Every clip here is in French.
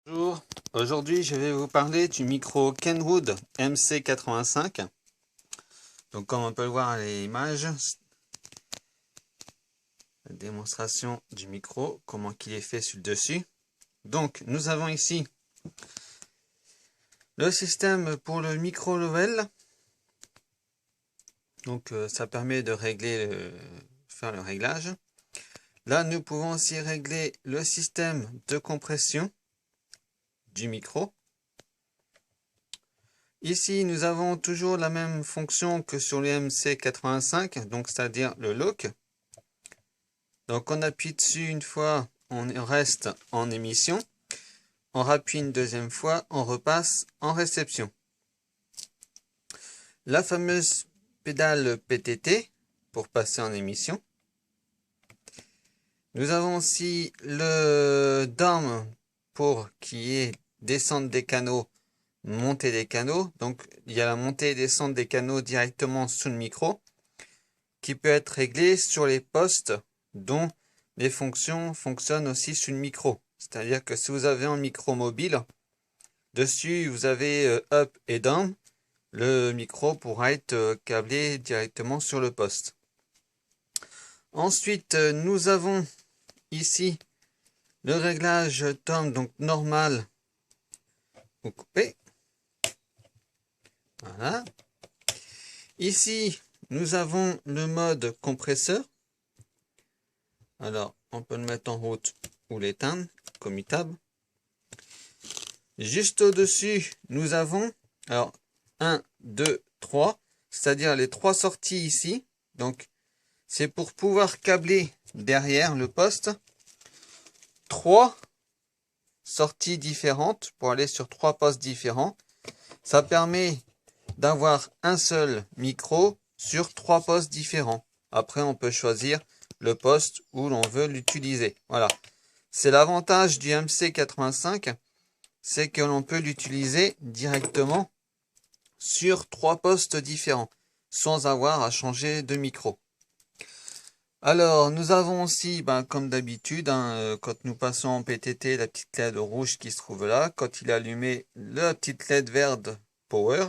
Bonjour, aujourd'hui je vais vous parler du micro Kenwood MC85. Donc comme on peut le voir à l'image, la démonstration du micro, comment qu'il est fait sur le dessus. Donc nous avons ici le système pour le micro level. Donc ça permet de régler, faire le réglage. Là nous pouvons aussi régler le système de compression du micro. Ici, nous avons toujours la même fonction que sur les MC85, donc c'est-à-dire le lock. Donc on appuie dessus une fois, on reste en émission. On rappuie une deuxième fois, on repasse en réception. La fameuse pédale PTT pour passer en émission. Nous avons aussi le DOM pour qui est descente des canaux, montée des canaux. Donc il y a la montée et descente des canaux directement sous le micro qui peut être réglée sur les postes dont les fonctions fonctionnent aussi sur le micro. C'est-à-dire que si vous avez un micro mobile, dessus vous avez up et down, le micro pourra être câblé directement sur le poste. Ensuite, nous avons ici le réglage tone, donc normal ou coupé. Voilà. Ici, nous avons le mode compresseur. Alors, on peut le mettre en route ou l'éteindre, commutable. Juste au-dessus, nous avons, alors, 1, 2, 3, c'est-à-dire les 3 sorties ici. Donc, c'est pour pouvoir câbler derrière le poste 3 sorties différentes pour aller sur 3 postes différents. Ça permet d'avoir un seul micro sur 3 postes différents. Après, on peut choisir le poste où l'on veut l'utiliser. Voilà. C'est l'avantage du MC85, c'est que l'on peut l'utiliser directement sur 3 postes différents, sans avoir à changer de micro. Alors, nous avons aussi, comme d'habitude, quand nous passons en PTT, la petite LED rouge qui se trouve là. Quand il est allumé, la petite LED verte Power.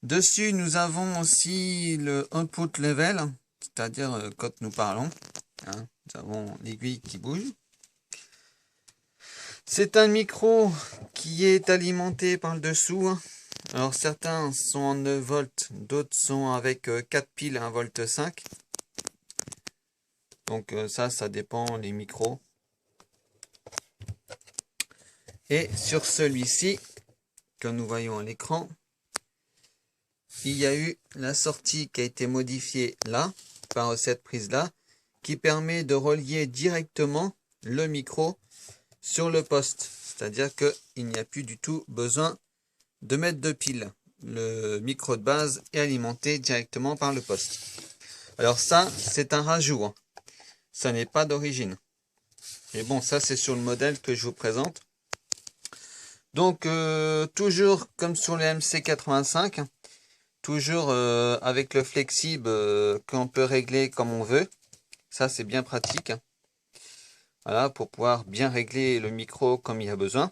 Dessus, nous avons aussi le output level, c'est-à-dire quand nous parlons. Nous avons l'aiguille qui bouge. C'est un micro qui est alimenté par le dessous. Alors certains sont en 9 volts, d'autres sont avec 4 piles 1,5 V. Donc ça dépend les micros. Et sur celui-ci, que nous voyons à l'écran, il y a eu la sortie qui a été modifiée là, par cette prise-là, qui permet de relier directement le micro sur le poste. C'est-à-dire qu'il n'y a plus du tout besoin de mettre de pile. Le micro de base est alimenté directement par le poste. Alors ça, c'est un rajout. Ça n'est pas d'origine. Et bon, ça c'est sur le modèle que je vous présente. Donc, toujours comme sur les MC85, toujours avec le flexible qu'on peut régler comme on veut. Ça, c'est bien pratique. Voilà, pour pouvoir bien régler le micro comme il y a besoin.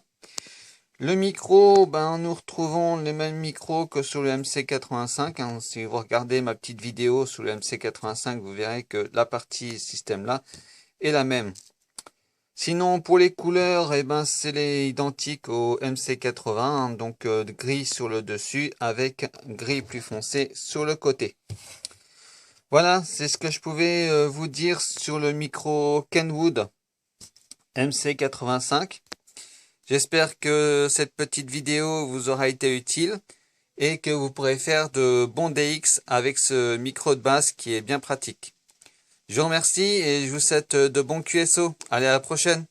Le micro, nous retrouvons les mêmes micros que sur le MC85. Si vous regardez ma petite vidéo sur le MC85, vous verrez que la partie système là est la même. Sinon, pour les couleurs, c'est identique au MC80, donc gris sur le dessus avec gris plus foncé sur le côté. Voilà, c'est ce que je pouvais vous dire sur le micro Kenwood MC85. J'espère que cette petite vidéo vous aura été utile et que vous pourrez faire de bons DX avec ce micro de base qui est bien pratique. Je vous remercie et je vous souhaite de bons QSO. Allez, à la prochaine!